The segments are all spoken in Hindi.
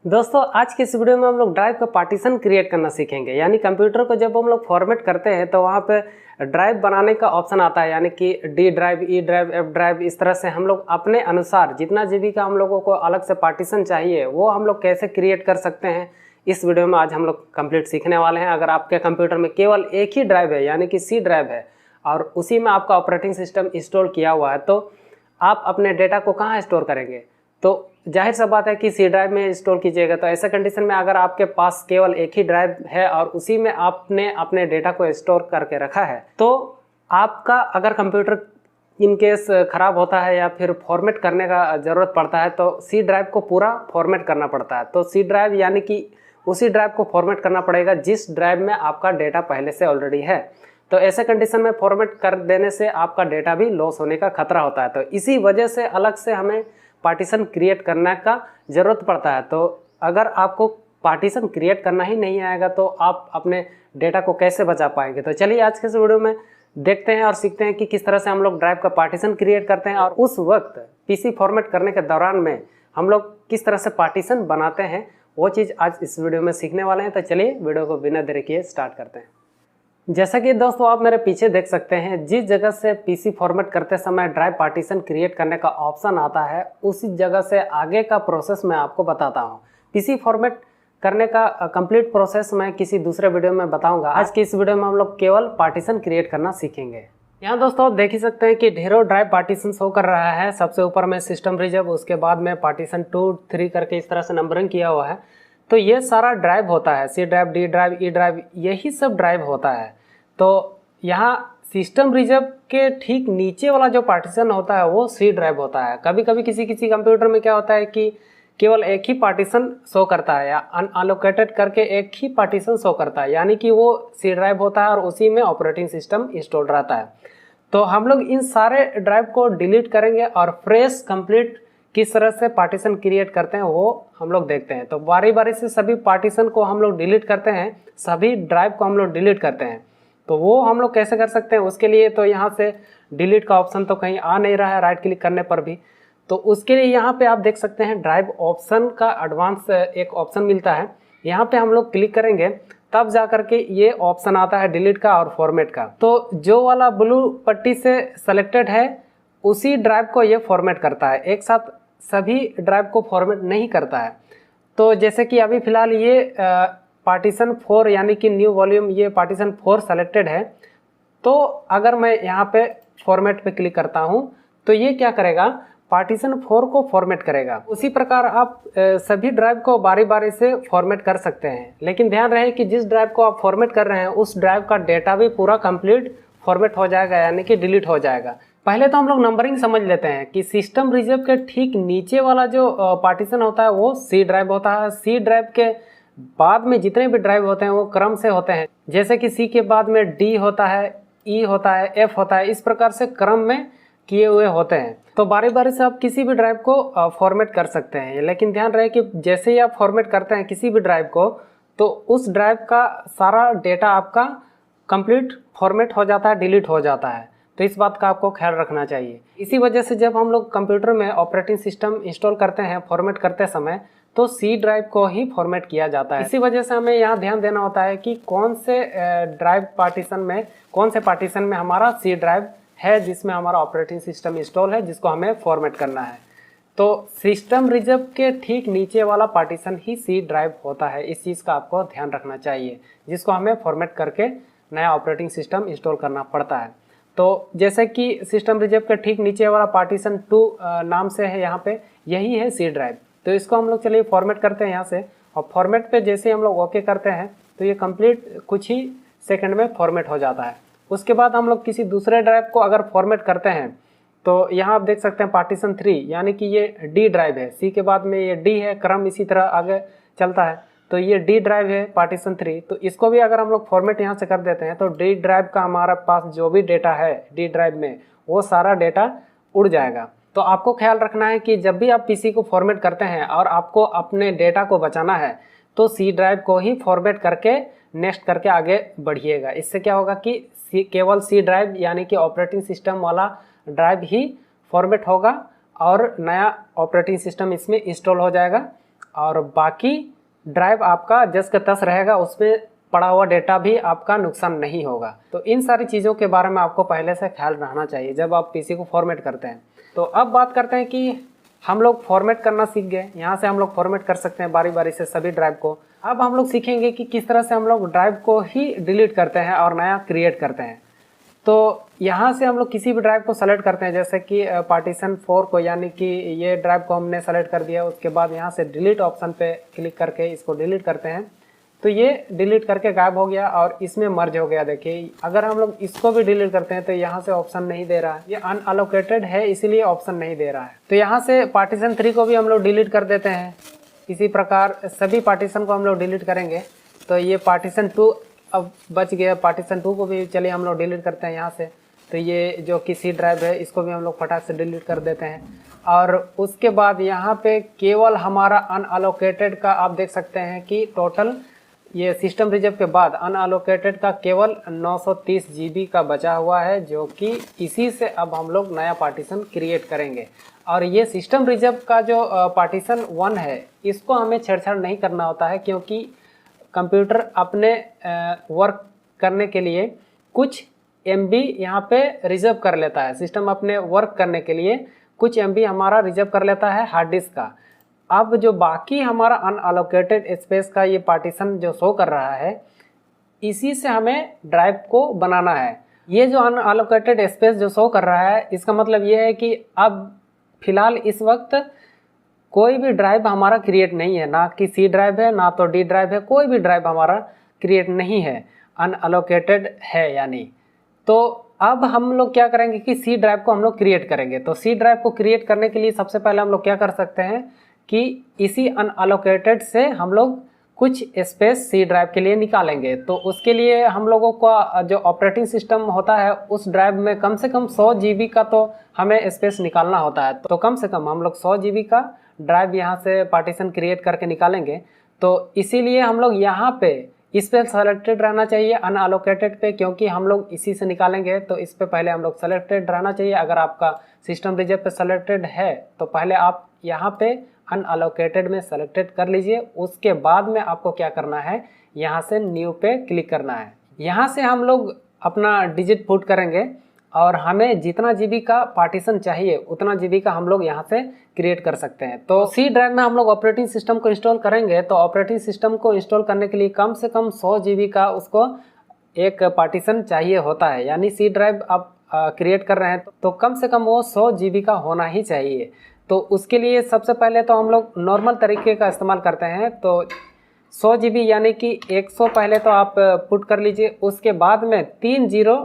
दोस्तों आज की इस वीडियो में हम लोग ड्राइव का पार्टीशन क्रिएट करना सीखेंगे। यानी कंप्यूटर को जब हम लोग फॉर्मेट करते हैं तो वहाँ पे ड्राइव बनाने का ऑप्शन आता है, यानी कि D drive, E drive, F drive. इस तरह से हम लोग अपने अनुसार जितना जीबी का हम लोगों को अलग से पार्टीशन चाहिए वो हम लोग कैसे क्रिएट कर सकते हैं, इस वीडियो में आज हम लोग कंप्लीट सीखने वाले हैं। अगर आपके कंप्यूटर में केवल एक ही ड्राइव है यानी कि सी ड्राइव है और उसी में आपका ऑपरेटिंग सिस्टम इंस्टॉल किया हुआ है तो आप अपने डेटा को कहाँ स्टोर करेंगे? तो जाहिर सा बात है कि सी ड्राइव में इंस्टॉल कीजिएगा। तो ऐसा कंडीशन में अगर आपके पास केवल एक ही ड्राइव है और उसी में आपने अपने डेटा को स्टोर करके रखा है तो आपका अगर कंप्यूटर इन केस ख़राब होता है या फिर फॉर्मेट करने का ज़रूरत पड़ता है तो सी ड्राइव को पूरा फॉर्मेट करना पड़ता है। तो सी ड्राइव यानी कि उसी ड्राइव को फॉर्मेट करना पड़ेगा जिस ड्राइव में आपका डेटा पहले से ऑलरेडी है। तो ऐसे कंडीशन में फॉर्मेट कर देने से आपका डेटा भी लॉस होने का खतरा होता है। तो इसी वजह से अलग से हमें पार्टीशन क्रिएट करने का ज़रूरत पड़ता है। तो अगर आपको पार्टीशन क्रिएट करना ही नहीं आएगा तो आप अपने डेटा को कैसे बचा पाएंगे? तो चलिए आज के इस वीडियो में देखते हैं और सीखते हैं कि किस तरह से हम लोग ड्राइव का पार्टीशन क्रिएट करते हैं और उस वक्त पीसी फॉर्मेट करने के दौरान में हम लोग किस तरह से पार्टीशन बनाते हैं, वो चीज़ आज इस वीडियो में सीखने वाले हैं। तो चलिए वीडियो को बिना देरी किए स्टार्ट करते हैं। जैसा कि दोस्तों आप मेरे पीछे देख सकते हैं, जिस जगह से पीसी फॉर्मेट करते समय ड्राइव पार्टीशन क्रिएट करने का ऑप्शन आता है उसी जगह से आगे का प्रोसेस मैं आपको बताता हूं। पीसी फॉर्मेट करने का कंप्लीट प्रोसेस मैं किसी दूसरे वीडियो में बताऊंगा। आज की इस वीडियो में हम लोग केवल पार्टीशन क्रिएट करना सीखेंगे। यहाँ दोस्तों आप देख ही सकते हैं कि ढेरों ड्राइव पार्टीशन शो कर रहा है। सबसे ऊपर में सिस्टम रिजर्व, उसके बाद में पार्टीशन 2, 3 करके इस तरह से नंबरिंग किया हुआ है। तो ये सारा ड्राइव होता है, C drive, D drive, E drive, यही सब ड्राइव होता है। तो यहाँ सिस्टम रिजर्व के ठीक नीचे वाला जो पार्टीशन होता है वो सी ड्राइव होता है। कभी कभी किसी कंप्यूटर में क्या होता है कि केवल एक ही पार्टीशन शो करता है या अनअलोकेटेड करके एक ही पार्टीशन शो करता है, यानी कि वो सी ड्राइव होता है और उसी में ऑपरेटिंग सिस्टम इंस्टॉल रहता है। तो हम लोग इन सारे ड्राइव को डिलीट करेंगे और फ्रेश कंप्लीट किस तरह से पार्टीशन क्रिएट करते हैं वो हम लोग देखते हैं। तो बारी बारी से सभी पार्टीशन को हम लोग डिलीट करते हैं, सभी ड्राइव को हम लोग डिलीट करते हैं। तो वो हम लोग कैसे कर सकते हैं उसके लिए तो यहाँ से डिलीट का ऑप्शन तो कहीं आ नहीं रहा है राइट क्लिक करने पर भी। तो उसके लिए यहाँ पे आप देख सकते हैं ड्राइव ऑप्शन का एडवांस एक ऑप्शन मिलता है। यहाँ पे हम लोग क्लिक करेंगे तब जा करके ये ऑप्शन आता है डिलीट का और फॉर्मेट का। तो जो वाला ब्लू पट्टी से सेलेक्टेड है उसी ड्राइव को ये फॉर्मेट करता है, एक साथ सभी ड्राइव को फॉर्मेट नहीं करता है। तो जैसे कि अभी फ़िलहाल ये पार्टीशन 4 यानी कि न्यू वॉल्यूम, ये पार्टीशन 4 सेलेक्टेड है। तो अगर मैं यहाँ पे फॉर्मेट पे क्लिक करता हूँ तो ये क्या करेगा, पार्टीशन 4 को फॉर्मेट करेगा। उसी प्रकार आप सभी ड्राइव को बारी बारी से फॉर्मेट कर सकते हैं, लेकिन ध्यान रहे कि जिस ड्राइव को आप फॉर्मेट कर रहे हैं उस ड्राइव का डेटा भी पूरा कंप्लीट फॉर्मेट हो जाएगा, यानी कि डिलीट हो जाएगा। पहले तो हम लोग नंबरिंग समझ लेते हैं कि सिस्टम रिजर्व के ठीक नीचे वाला जो पार्टीशन होता है वो सी ड्राइव होता है। सी ड्राइव के बाद में जितने भी ड्राइव होते हैं वो क्रम से होते हैं, जैसे कि सी के बाद में डी होता है, ई होता है, एफ होता है, इस प्रकार से क्रम में किए हुए होते हैं। तो बारी बारी से आप किसी भी ड्राइव को फॉर्मेट कर सकते हैं, लेकिन ध्यान रहे कि जैसे ही आप फॉर्मेट करते हैं किसी भी ड्राइव को तो उस ड्राइव का सारा डेटा आपका कंप्लीट फॉर्मेट हो जाता है, डिलीट हो जाता है। तो इस बात का आपको ख्याल रखना चाहिए। इसी वजह से जब हम लोग कंप्यूटर में ऑपरेटिंग सिस्टम इंस्टॉल करते हैं फॉर्मेट करते समय तो सी ड्राइव को ही फॉर्मेट किया जाता है। इसी वजह से हमें यहाँ ध्यान देना होता है कि कौन से ड्राइव पार्टीशन में, कौन से पार्टीशन में हमारा सी ड्राइव है जिसमें हमारा ऑपरेटिंग सिस्टम इंस्टॉल है, जिसको हमें फॉर्मेट करना है। तो सिस्टम रिजर्व के ठीक नीचे वाला पार्टीशन ही सी ड्राइव होता है। इस चीज़ का आपको ध्यान रखना चाहिए, जिसको हमें फॉर्मेट करके नया ऑपरेटिंग सिस्टम इंस्टॉल करना पड़ता है। तो जैसे कि सिस्टम रिजर्व के ठीक नीचे वाला पार्टीशन 2 नाम से है, यहाँ पे यही है सी ड्राइव। तो इसको हम लोग चलिए फॉर्मेट करते हैं यहाँ से, और फॉर्मेट पे जैसे हम लोग ओके करते हैं तो ये कंप्लीट कुछ ही सेकंड में फॉर्मेट हो जाता है। उसके बाद हम लोग किसी दूसरे ड्राइव को अगर फॉर्मेट करते हैं तो यहाँ आप देख सकते हैं पार्टीशन 3 यानी कि ये डी ड्राइव है, सी के बाद में ये डी है, क्रम इसी तरह आगे चलता है। तो ये डी ड्राइव है पार्टीशन 3, तो इसको भी अगर हम लोग फॉर्मेट यहाँ से कर देते हैं तो डी ड्राइव का हमारा पास जो भी डेटा है डी ड्राइव में वो सारा डेटा उड़ जाएगा। तो आपको ख्याल रखना है कि जब भी आप पीसी को फॉर्मेट करते हैं और आपको अपने डेटा को बचाना है तो सी ड्राइव को ही फॉर्मेट करके नेक्स्ट करके आगे बढ़िएगा। इससे क्या होगा कि केवल सी ड्राइव यानी कि ऑपरेटिंग सिस्टम वाला ड्राइव ही फॉर्मेट होगा और नया ऑपरेटिंग सिस्टम इसमें इंस्टॉल हो जाएगा और बाकी ड्राइव आपका जस का तस रहेगा, उसमें पड़ा हुआ डेटा भी आपका नुकसान नहीं होगा। तो इन सारी चीज़ों के बारे में आपको पहले से ख्याल रखना चाहिए जब आप पीसी को फॉर्मेट करते हैं। तो अब बात करते हैं कि हम लोग फॉर्मेट करना सीख गए, यहाँ से हम लोग फॉर्मेट कर सकते हैं बारी बारी से सभी ड्राइव को। अब हम लोग सीखेंगे कि किस तरह से हम लोग ड्राइव को ही डिलीट करते हैं और नया क्रिएट करते हैं। तो यहाँ से हम लोग किसी भी ड्राइव को सेलेक्ट करते हैं, जैसे कि पार्टीशन 4 को, यानी कि ये ड्राइव को हमने सेलेक्ट कर दिया। उसके बाद यहाँ से डिलीट ऑप्शन पे क्लिक करके इसको डिलीट करते हैं, तो ये डिलीट करके गायब हो गया और इसमें मर्ज हो गया। देखिए, अगर हम लोग इसको भी डिलीट करते हैं तो यहाँ से ऑप्शन नहीं दे रहा है, ये अनअलोकेटेड है इसीलिए ऑप्शन नहीं दे रहा है। तो यहाँ से पार्टीशन 3 को भी हम लोग डिलीट कर देते हैं। इसी प्रकार सभी पार्टीशन को हम लोग डिलीट करेंगे। तो ये पार्टीशन 2 अब बच गया, पार्टीशन 2 को भी चलिए हम लोग डिलीट करते हैं यहाँ से। तो ये जो कि सी ड्राइव है इसको भी हम लोग फटाक से डिलीट कर देते हैं। और उसके बाद यहाँ पे केवल हमारा अनअलोकेटेड का आप देख सकते हैं कि टोटल ये सिस्टम रिजर्व के बाद अनअलोकेटेड का केवल 930 GB का बचा हुआ है, जो कि इसी से अब हम लोग नया पार्टीशन क्रिएट करेंगे। और ये सिस्टम रिजर्व का जो पार्टीशन 1 है इसको हमें छेड़छाड़ नहीं करना होता है, क्योंकि कंप्यूटर अपने वर्क करने के लिए कुछ MB यहाँ पे रिजर्व कर लेता है। सिस्टम अपने वर्क करने के लिए कुछ MB हमारा रिजर्व कर लेता है हार्ड डिस्क का। अब जो बाकी हमारा अनअलोकेटेड स्पेस का ये पार्टीशन जो शो कर रहा है, इसी से हमें ड्राइव को बनाना है। ये जो अनअलोकेटेड स्पेस जो शो कर रहा है, इसका मतलब ये है कि अब फिलहाल इस वक्त कोई भी ड्राइव हमारा क्रिएट नहीं है, ना कि सी ड्राइव है ना तो डी ड्राइव है, कोई भी ड्राइव हमारा क्रिएट नहीं है, अनअलोकेटेड है यानी। तो अब हम लोग क्या करेंगे कि सी ड्राइव को हम लोग क्रिएट करेंगे। तो सी ड्राइव को क्रिएट करने के लिए सबसे पहले हम लोग क्या कर सकते हैं कि इसी अनअलोकेटेड से हम लोग कुछ स्पेस सी ड्राइव के लिए निकालेंगे। तो उसके लिए हम लोगों का जो ऑपरेटिंग सिस्टम होता है उस ड्राइव में कम से कम 100 GB का तो हमें स्पेस निकालना होता है। तो कम से कम हम लोग 100 GB का ड्राइव यहाँ से पार्टीशन क्रिएट करके निकालेंगे। तो इसीलिए हम लोग यहाँ पे इस पर सेलेक्टेड रहना चाहिए अनअलोकेटेड पे, क्योंकि हम लोग इसी से निकालेंगे। तो इस पे पहले हम लोग सेलेक्टेड रहना चाहिए। अगर आपका सिस्टम रिजर्व पे सेलेक्टेड है तो पहले आप यहाँ पे अनअलोकेटेड में सेलेक्टेड कर लीजिए। उसके बाद में आपको क्या करना है, यहाँ से न्यू पे क्लिक करना है। यहाँ से हम लोग अपना डिजिट पुट करेंगे और हमें जितना GB का पार्टीशन चाहिए उतना GB का हम लोग यहाँ से क्रिएट कर सकते हैं। तो सी ड्राइव में हम लोग ऑपरेटिंग सिस्टम को इंस्टॉल करेंगे। तो ऑपरेटिंग सिस्टम को इंस्टॉल करने के लिए कम से कम 100 GB का उसको एक पार्टीशन चाहिए होता है, यानी सी ड्राइव आप क्रिएट कर रहे हैं तो कम से कम वो 100 GB का होना ही चाहिए। तो उसके लिए सबसे पहले तो हम लोग नॉर्मल तरीके का इस्तेमाल करते हैं। तो 100 GB यानी कि 100 पहले तो आप पुट कर लीजिए, उसके बाद में 3 0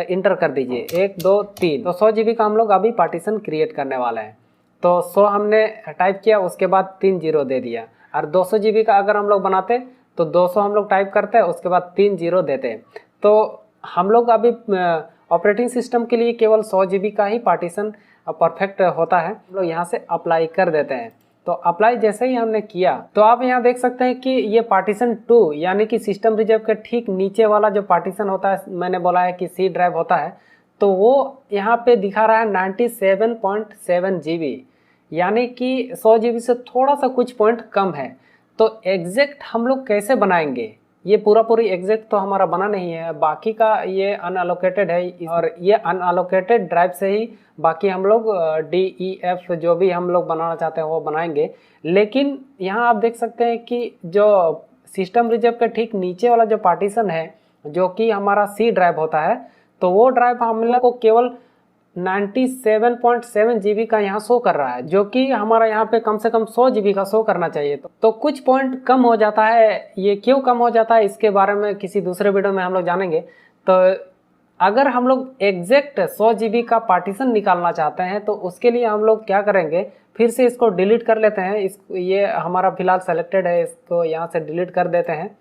इंटर कर दीजिए, 1 2 3। तो 100 GB का हम लोग अभी पार्टीशन क्रिएट करने वाले हैं। तो 100 हमने टाइप किया, उसके बाद 3 0 दे दिया। और 200 GB का अगर हम लोग बनाते तो 200 हम लोग टाइप करते हैं, उसके बाद 3 0 देते। तो हम लोग अभी ऑपरेटिंग सिस्टम के लिए केवल 100 GB का ही पार्टीशन परफेक्ट होता है। हम लोग यहाँ से अप्लाई कर देते हैं। तो अप्लाई जैसे ही हमने किया तो आप यहाँ देख सकते हैं कि ये पार्टीशन 2 यानी कि सिस्टम रिजर्व के ठीक नीचे वाला जो पार्टीशन होता है, मैंने बोला है कि सी ड्राइव होता है, तो वो यहाँ पे दिखा रहा है 97.7 GB, यानी कि 100 GB से थोड़ा सा कुछ पॉइंट कम है। तो एग्जैक्ट हम लोग कैसे बनाएंगे, ये पूरी एग्जैक्ट तो हमारा बना नहीं है, बाकी का ये अनअलोकेटेड है और ये अनअलोकेटेड ड्राइव से ही बाकी हम लोग DEF जो भी हम लोग बनाना चाहते हैं वो बनाएंगे। लेकिन यहाँ आप देख सकते हैं कि जो सिस्टम रिजर्व के ठीक नीचे वाला जो पार्टीशन है जो कि हमारा सी ड्राइव होता है, तो वो ड्राइव हम लोग को केवल 97.7 GB का यहाँ शो कर रहा है, जो कि हमारा यहाँ पे कम से कम 100 GB का शो करना चाहिए। तो कुछ पॉइंट कम हो जाता है। ये क्यों कम हो जाता है इसके बारे में किसी दूसरे वीडियो में हम लोग जानेंगे। तो अगर हम लोग एग्जैक्ट 100 GB का पार्टीशन निकालना चाहते हैं तो उसके लिए हम लोग क्या करेंगे, फिर से इसको डिलीट कर लेते हैं। ये हमारा फिलहाल सेलेक्टेड है, इसको यहाँ से डिलीट कर देते हैं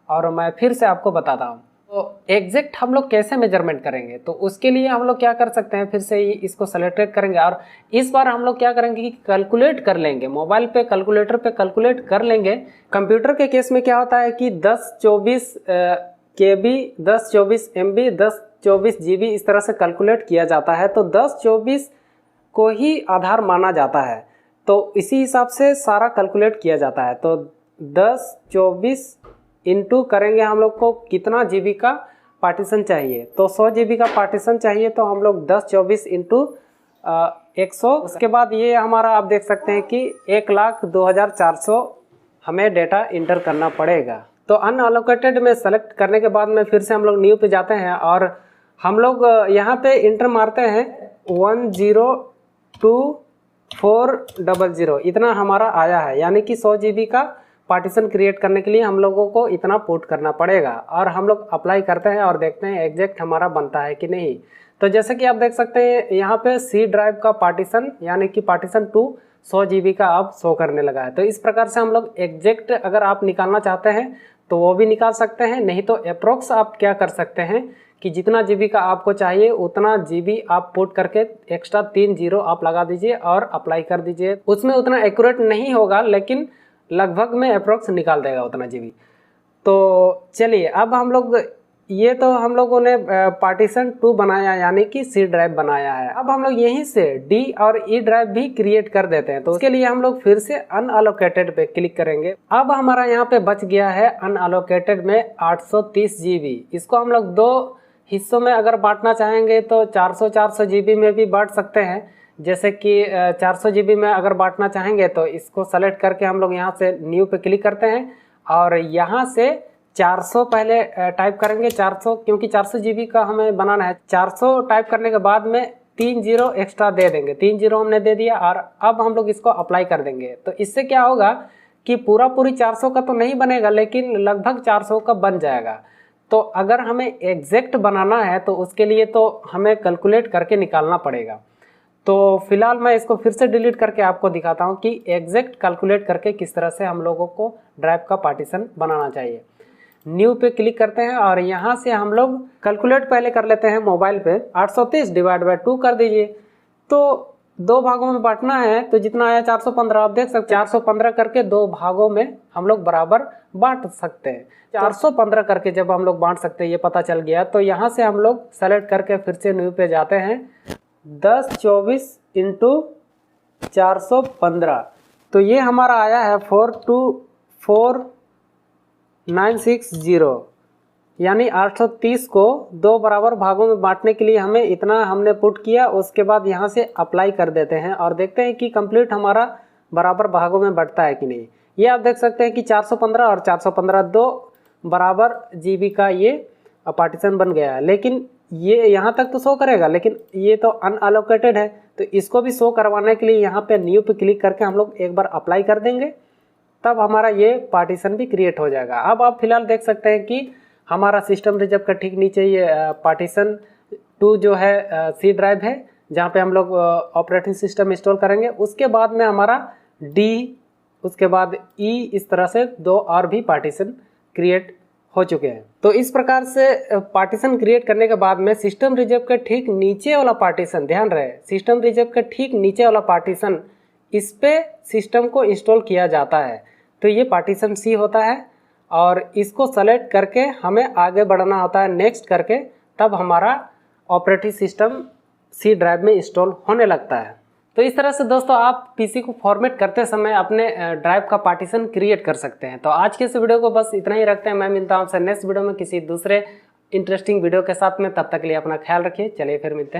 और मैं फिर से आपको बताता हूँ। तो एग्जैक्ट हम लोग कैसे मेजरमेंट करेंगे, तो उसके लिए हम लोग क्या कर सकते हैं, फिर से इसको सेलेक्टेड करेंगे और इस बार हम लोग क्या करेंगे कि कैलकुलेट कर लेंगे। मोबाइल पे कैलकुलेटर पे कैलकुलेट कर लेंगे। कंप्यूटर के केस में क्या होता है कि 1024 KB, 1024 MB, 1024 GB इस तरह से कैलकुलेट किया जाता है। तो 1024 को ही आधार माना जाता है। तो तो इसी हिसाब से सारा कैलकुलेट किया जाता है। तो 10 24 इंटू करेंगे, हम लोग को कितना जीबी का पार्टीशन चाहिए, तो 100 जीबी का पार्टीशन चाहिए, तो हम लोग 10 24 इंटू 100, उसके बाद ये हमारा आप देख सकते हैं कि 1,02,400 हमें डेटा इंटर करना पड़ेगा। तो अनअलोकेटेड में सेलेक्ट करने के बाद में फिर से हम लोग न्यू पे जाते हैं और हम लोग यहाँ पे इंटर मारते हैं 102400, इतना हमारा आया है, यानी कि 100 जीबी का पार्टीशन क्रिएट करने के लिए हम लोगों को इतना पुट करना पड़ेगा। और हम लोग अप्लाई करते हैं और देखते हैं एग्जैक्ट हमारा बनता है कि नहीं। तो जैसे कि आप देख सकते हैं यहाँ पे सी ड्राइव का पार्टीशन यानी कि पार्टीशन 2 100 जीबी का अब शो करने लगा है। तो इस प्रकार से हम लोग एग्जैक्ट अगर आप निकालना चाहते हैं तो वो भी निकाल सकते हैं, नहीं तो अप्रोक्स आप क्या कर सकते हैं कि जितना जीबी का आपको चाहिए उतना जीबी आप पुट करके एक्स्ट्रा 3 जीरो आप लगा दीजिए और अप्लाई कर दीजिए। उसमें उतना एक्यूरेट नहीं होगा लेकिन लगभग में अप्रोक्स निकाल देगा उतना जीबी। तो चलिए अब हम लोग ये तो हम लोगों ने पार्टीशन 2 बनाया यानी कि सी ड्राइव बनाया है। अब हम लोग यहीं से डी और ई ड्राइव भी क्रिएट कर देते हैं। तो उसके लिए हम लोग फिर से अनअलोकेटेड पे क्लिक करेंगे। अब हमारा यहाँ पे बच गया है अनअलोकेटेड में 830 जीबी। इसको हम लोग 2 हिस्सों में अगर बांटना चाहेंगे तो 400 जीबी में भी बांट सकते हैं। जैसे कि 400 जीबी में अगर बांटना चाहेंगे तो इसको सेलेक्ट करके हम लोग यहाँ से न्यू पे क्लिक करते हैं और यहाँ से 400 पहले टाइप करेंगे। 400 क्योंकि 400 जीबी का हमें बनाना है। 400 टाइप करने के बाद में 3 जीरो एक्स्ट्रा दे देंगे। 3 जीरो हमने दे दिया और अब हम लोग इसको अप्लाई कर देंगे। तो इससे क्या होगा कि पूरी 400 का तो नहीं बनेगा लेकिन लगभग 400 का बन जाएगा। तो अगर हमें एग्जैक्ट बनाना है तो उसके लिए तो हमें कैलकुलेट करके निकालना पड़ेगा। तो फिलहाल मैं इसको फिर से डिलीट करके आपको दिखाता हूँ कि एग्जैक्ट कैलकुलेट करके किस तरह से हम लोगों को ड्राइव का पार्टीशन बनाना चाहिए। न्यू पे क्लिक करते हैं और यहाँ से हम लोग कैलकुलेट पहले कर लेते हैं मोबाइल पे। 830 डिवाइड बाय 2 कर दीजिए। तो 2 भागों में बांटना है तो जितना आया 415, आप देख सकते हैं 415 करके 2 भागों में हम लोग बराबर बांट सकते हैं। 415 करके जब हम लोग बांट सकते हैं ये पता चल गया। तो यहाँ से हम लोग सेलेक्ट करके फिर से न्यू पे जाते हैं। 10 24 इंटू 415, तो ये हमारा आया है 424,960, यानी 830 को 2 बराबर भागों में बांटने के लिए हमें इतना हमने पुट किया। उसके बाद यहाँ से अप्लाई कर देते हैं और देखते हैं कि कंप्लीट हमारा बराबर भागों में बढ़ता है कि नहीं। ये आप देख सकते हैं कि 415 और 415 2 बराबर जीबी का ये पार्टीशन बन गया है। लेकिन ये यहाँ तक तो शो करेगा लेकिन ये तो अनअलोकेटेड है। तो इसको भी शो करवाने के लिए यहाँ पे न्यू पे क्लिक करके हम लोग एक बार अप्लाई कर देंगे, तब हमारा ये पार्टीशन भी क्रिएट हो जाएगा। अब आप फिलहाल देख सकते हैं कि हमारा सिस्टम रिजर्व का ठीक नीचे ये पार्टीशन 2 जो है सी ड्राइव है जहाँ पे हम लोग ऑपरेटिंग सिस्टम इंस्टॉल करेंगे। उसके बाद में हमारा डी, उसके बाद ई, इस तरह से 2 और भी पार्टीशन क्रिएट हो चुके हैं। तो इस प्रकार से पार्टीशन क्रिएट करने के बाद में सिस्टम रिजर्व के ठीक नीचे वाला पार्टीशन, ध्यान रहे सिस्टम रिजर्व के ठीक नीचे वाला पार्टीशन, इस पे सिस्टम को इंस्टॉल किया जाता है। तो ये पार्टीशन सी होता है और इसको सेलेक्ट करके हमें आगे बढ़ना होता है नेक्स्ट करके, तब हमारा ऑपरेटिंग सिस्टम सी ड्राइव में इंस्टॉल होने लगता है। तो इस तरह से दोस्तों आप पीसी को फॉर्मेट करते समय अपने ड्राइव का पार्टीशन क्रिएट कर सकते हैं। तो आज के इस वीडियो को बस इतना ही रखते हैं। मैं मिलता हूँ आपसे नेक्स्ट वीडियो में किसी दूसरे इंटरेस्टिंग वीडियो के साथ में। तब तक के लिए अपना ख्याल रखिए। चलिए फिर मिलते हैं।